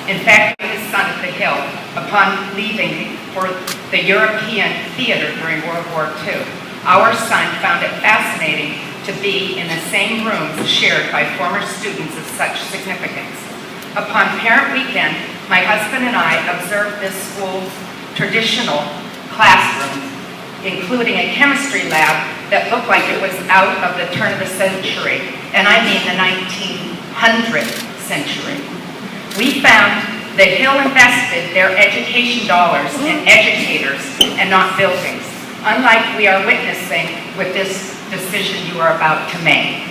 In fact, his son at the Hill, upon leaving for the European theater during World War II, our son found it fascinating to be in the same rooms shared by former students of such significance. Upon parent weekend, my husband and I observed this school's traditional classrooms, including a chemistry lab that looked like it was out of the turn of the century, and I mean the 1900th century. We found the Hill invested their education dollars in educators and not buildings, unlike we are witnessing with this decision you are about to make.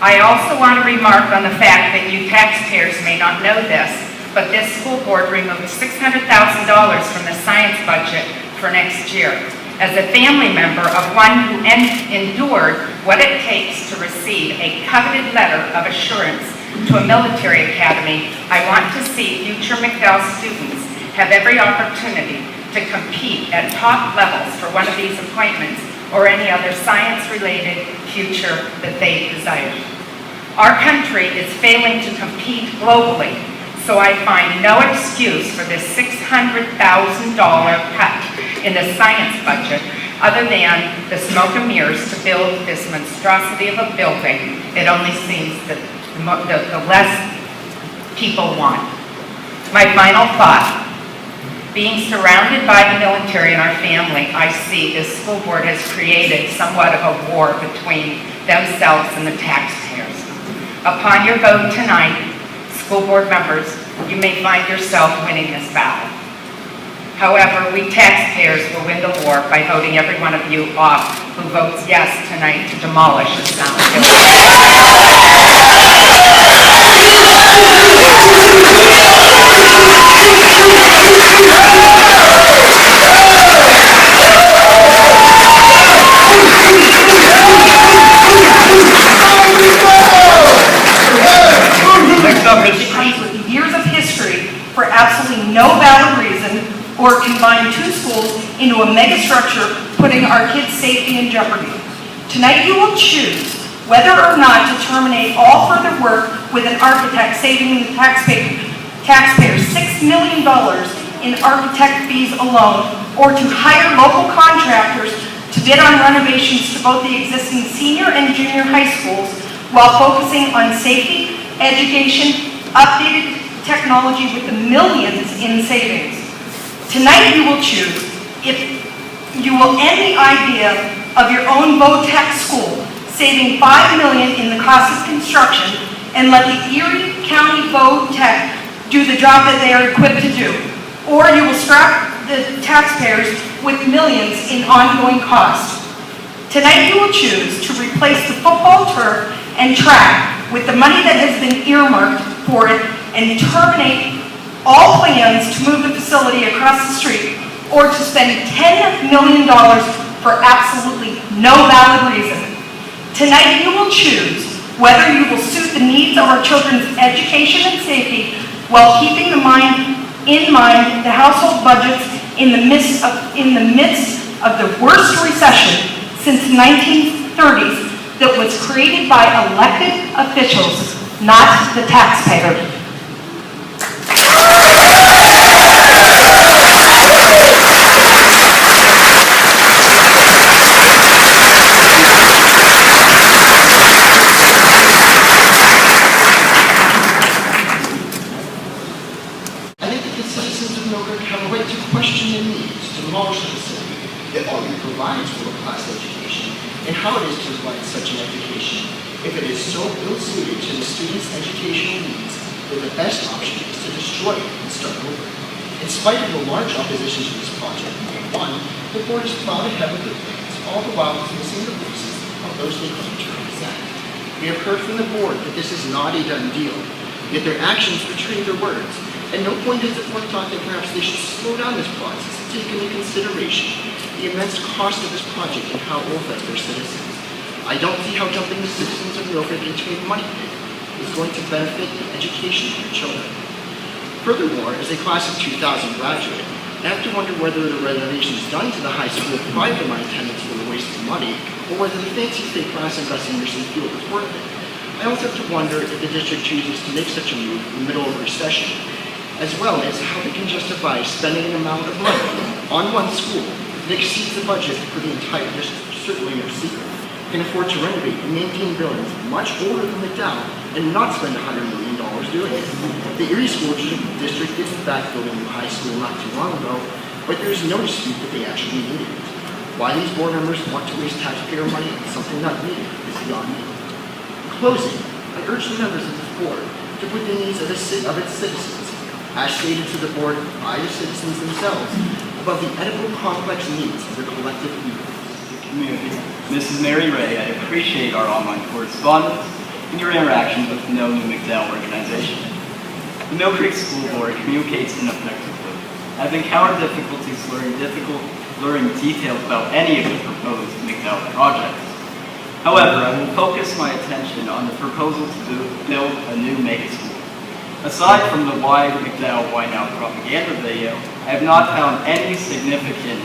I also want to remark on the fact that you taxpayers may not know this, but this school board removed $600,000 from the science budget for next year. As a family member of one who endured what it takes to receive a coveted letter of assurance to a military academy, I want to see future McDowell students have every opportunity to compete at top levels for one of these appointments or any other science-related future that they desire. Our country is failing to compete globally, so I find no excuse for this $600,000 cut in the science budget other than the smoke and mirrors to build this monstrosity of a building. It only seems that the less people want. My final thought. Being surrounded by the military and our family, I see this school board has created somewhat of a war between themselves and the taxpayers. Upon your vote tonight, school board members, you may find yourself winning this battle. However, we taxpayers will win the war by voting every one of you off who votes yes tonight to demolish the sound building. With years of history for absolutely no valid reason, or combine two schools into a megastructure, putting our kids' safety in jeopardy. Tonight you will choose whether or not to terminate all further work with an architect, saving the taxpayers $6 million in architect fees alone, or to hire local contractors to bid on renovations to both the existing senior and junior high schools while focusing on safety, education, updated technology with the millions in savings. Tonight you will choose if you will end the idea of your own VOTEC school, saving $5 million in the cost of construction, and let the Erie County VOTEC do the job that they are equipped to do. Or you will strap the taxpayers with millions in ongoing costs. Tonight you will choose to replace the football turf and track with the money that has been earmarked for it and terminate all plans to move the facility across the street, or to spend $10 million for absolutely no valid reason. Tonight you will choose whether you will suit the needs of our children's education and safety while keeping in mind the household budgets in the midst of the worst recession since the 1930s that was created by elected officials, not the taxpayer. And how it is to provide such an education. If it is so ill-suited to the students' educational needs, then the best option is to destroy it and start over. In spite of the large opposition to this project, the board is plowed ahead with their plans, all the while dismissing the voices of those they claim to represent. We have heard from the board that this is not a done deal, yet their actions betray their words. At no point has the board thought that perhaps they should slow down this process and take into consideration the immense cost of this project and how it will affect their citizens. I don't see how dumping the citizens of Milford into a money pit is going to benefit the education of their children. Furthermore, as a class of 2000 graduate, I have to wonder whether the renovations done to the high school prior to my attendance were a waste of money, or whether the fancy state class investment in Emerson Field is worth it. I also have to wonder if the district chooses to make such a move in the middle of a recession as well as how they can justify spending an amount of money on one school that exceeds the budget for the entire district. Certainly no secret. Can afford to renovate and maintain buildings much older than McDowell and not spend $100 million doing it. The Erie School District did in fact build a new high school not too long ago, but there's no dispute that they actually needed it. Why these board members want to waste taxpayer money on something not needed is beyond me. In closing, I urge the members of this board to put the needs of its citizens, as stated to the board by the citizens themselves, above the edible complex needs of their collective evil. Community. Mrs. Mary Ray, I appreciate our online correspondence and your interactions with the No New McDowell organization. The Millcreek School Board communicates ineffectively. I've encountered difficulties learning details about any of the proposed McDowell projects. However, I will focus my attention on the proposal to build a new mega school. Aside from the Why McDowell, Why Now propaganda video, I have not found any significant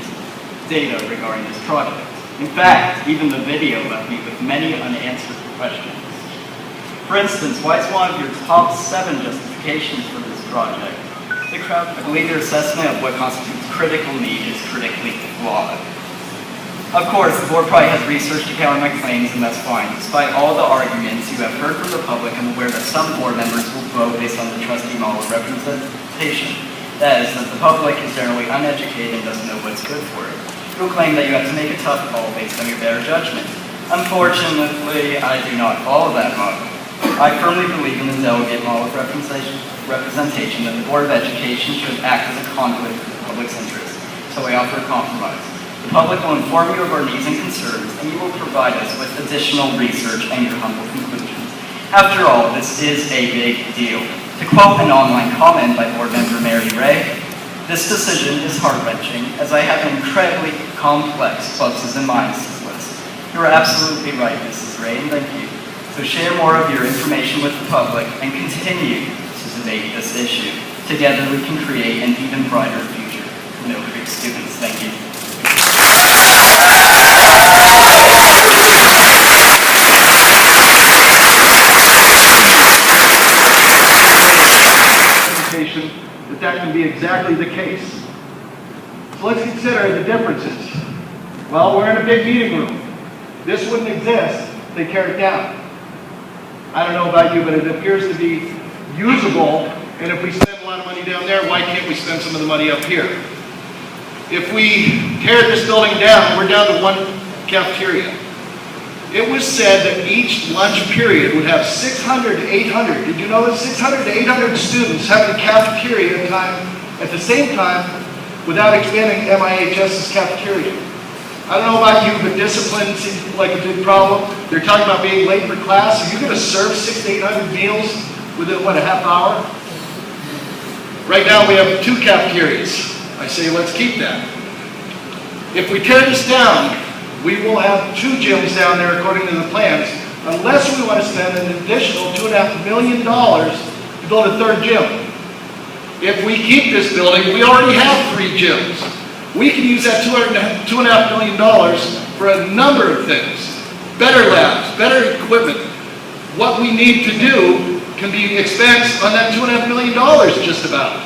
data regarding this project. In fact, even the video left me with many unanswered questions. For instance, why is one of your top 7 justifications for this project the crowd? I believe your assessment of what constitutes critical need is critically flawed. Of course, the board probably has research to counter my claims, and that's fine. Despite all the arguments you have heard from the public, I'm aware that some board members will vote based on the trustee model of representation. That is, that the public is generally uneducated and doesn't know what's good for it. You'll claim that you have to make a tough call based on your better judgment. Unfortunately, I do not follow that model. I firmly believe in the delegate model of representation that the Board of Education should act as a conduit for the public's interest. So I offer a compromise. The public will inform you of our needs and concerns, and you will provide us with additional research and your humble conclusions. After all, this is a big deal. To quote an online comment by Board Member Mary Ray, "This decision is heart-wrenching, as I have an incredibly complex pluses and minuses list." You are absolutely right, Mrs. Ray, and thank you. So share more of your information with the public and continue to debate this issue. Together we can create an even brighter future for Millcreek students. Thank you. That can be exactly the case. So let's consider the differences. Well, we're in a big meeting room. This wouldn't exist if they tear it down. I don't know about you, but it appears to be usable, and if we spend a lot of money down there, why can't we spend some of the money up here? If we tear this building down, we're down to one cafeteria. It was said that each lunch period would have 600 to 800. Did you know that 600 to 800 students having cafeteria time at the same time without expanding MIHS's cafeteria? I don't know about you, but discipline seems like a big problem. They're talking about being late for class. Are you going to serve 600 to 800 meals within, what, a half hour? Right now we have 2 cafeterias. I say let's keep that. If we tear this down, we will have 2 gyms down there according to the plans, unless we want to spend an additional $2.5 million to build a 3rd gym. If we keep this building, we already have 3 gyms. We can use that $2.5 million for a number of things. Better labs, better equipment. What we need to do can be expensed on that $2.5 million just about.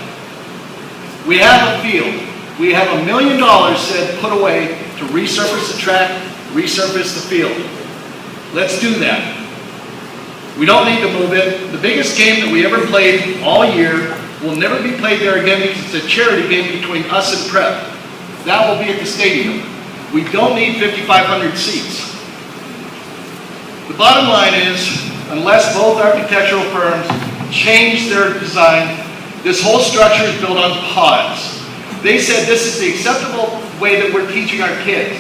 We have a field. We have $1 million said put away to resurface the track, resurface the field. Let's do that. We don't need to move it. The biggest game that we ever played all year will never be played there again because it's a charity game between us and Prep. That will be at the stadium. We don't need 5,500 seats. The bottom line is, unless both architectural firms change their design, this whole structure is built on pods. They said this is the acceptable way that we're teaching our kids.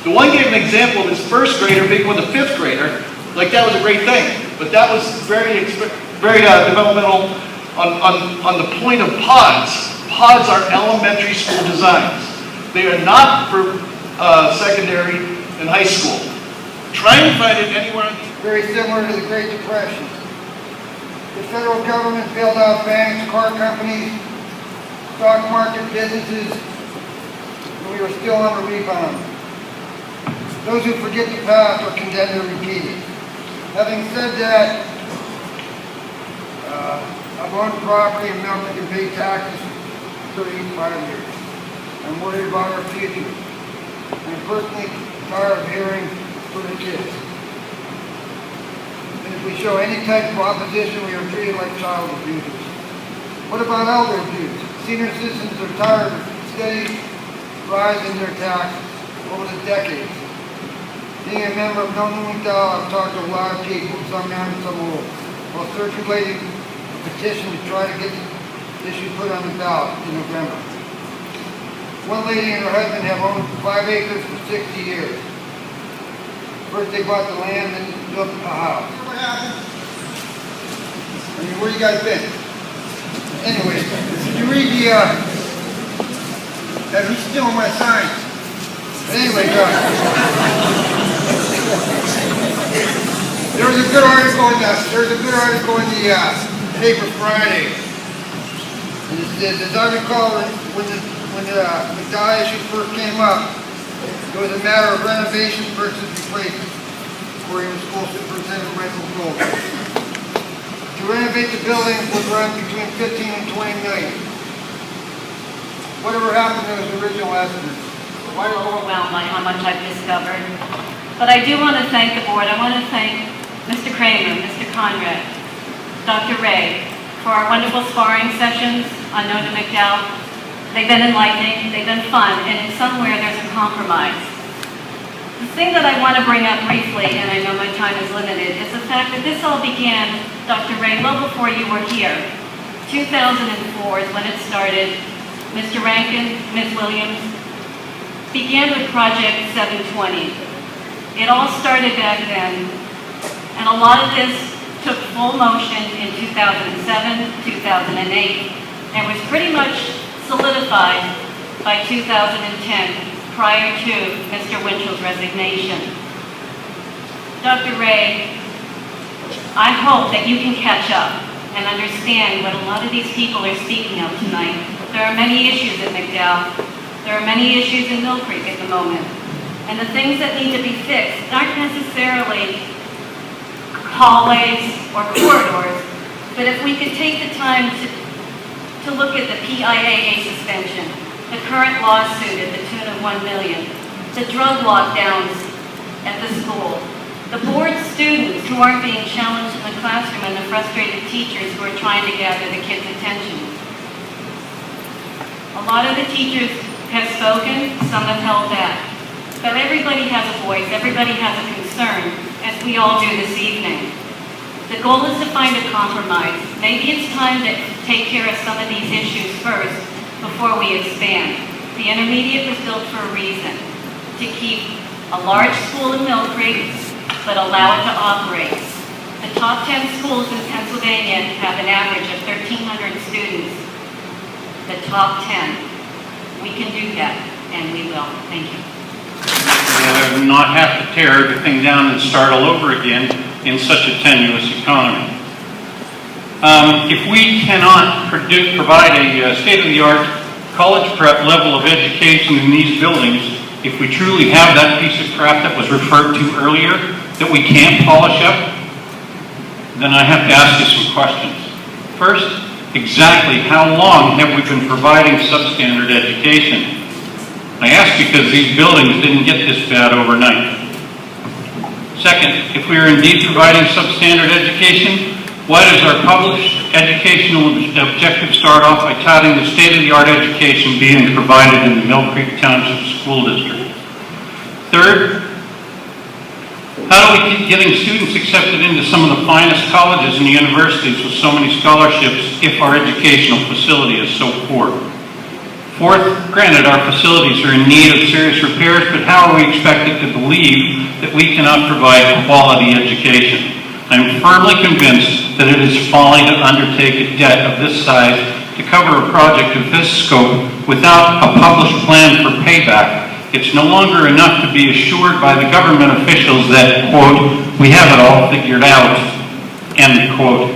The one gave an example of his 1st grader being with a 5th grader, like that was a great thing. But that was very developmental on the point of pods. Pods are elementary school designs. They are not for secondary and high school. Try and find it anywhere. Very similar to the Great Depression. The federal government bailed out banks, car companies, stock market businesses, and we were still on the rebound. Those who forget the past are condemned to repeat it. Having said that, I've owned property in Millcreek and paid taxes for 35 years. I'm worried about our future. I'm personally tired of hearing for the kids. And if we show any type of opposition, we are treated like child abusers. What about elder abuse? Senior citizens are tired of steady rise in their taxes over the decades. Being a member of McDowell, I've talked to a lot of people, some young, some old, while circulating a petition to try to get the issue put on the ballot in November. One lady and her husband have owned 5 acres for 60 years. First they bought the land, then built a house. What happened? I mean, where you guys been? Anyway, did you read the, who's stealing my sign? But anyway, there was a good article in the paper Friday. And it says, as I recall, when the McDowell issue first came up, it was a matter of renovation versus replacement, according to school superintendent Michael Gold. To renovate the building would run between 15 and 20 million. Whatever happened to those original estimates? I'm overwhelmed by how much I've discovered. But I do want to thank the board. I want to thank Mr. Kramer, Mr. Conrad, Dr. Ray, for our wonderful sparring sessions on No to McDowell. They've been enlightening, they've been fun, and somewhere there's a compromise. The thing that I want to bring up briefly, and I know my time is limited, is the fact that this all began, Dr. Ray, well before you were here. 2004 is when it started. Mr. Rankin, Ms. Williams, began with Project 720. It all started back then, and a lot of this took full motion in 2007, 2008, and was pretty much solidified by 2010, prior to Mr. Winchell's resignation. Dr. Ray, I hope that you can catch up and understand what a lot of these people are speaking of tonight. There are many issues at McDowell. There are many issues in Millcreek at the moment. And the things that need to be fixed aren't necessarily hallways or corridors, but if we could take the time to look at the PIAA suspension, the current lawsuit at the tune of $1 million, the drug lockdowns at the school, the bored students who aren't being challenged in the classroom, and the frustrated teachers who are trying to gather the kids' attention. A lot of the teachers have spoken, some have held back. But everybody has a voice, everybody has a concern, as we all do this evening. The goal is to find a compromise. Maybe it's time to take care of some of these issues first before we expand. The intermediate was built for a reason, to keep a large school in Millcreek, but allow it to operate. The top 10 schools in Pennsylvania have an average of 1,300 students. The top 10. We can do that, and we will. Thank you. Not have to tear everything down and start all over again in such a tenuous economy. If we cannot provide a state-of-the-art college prep level of education in these buildings, if we truly have that piece of crap that was referred to earlier that we can't polish up, then I have to ask you some questions. First, exactly how long have we been providing substandard education? I ask because these buildings didn't get this bad overnight. Second, if we are indeed providing substandard education, why does our published educational objective start off by touting the state-of-the-art education being provided in the Millcreek Township School District? Third, how do we keep getting students accepted into some of the finest colleges and universities with so many scholarships if our educational facility is so poor? Fourth, granted, our facilities are in need of serious repairs, but how are we expected to believe that we cannot provide quality education? I am firmly convinced that it is folly to undertake a debt of this size to cover a project of this scope without a published plan for payback. It's no longer enough to be assured by the government officials that, quote, we have it all figured out, end quote.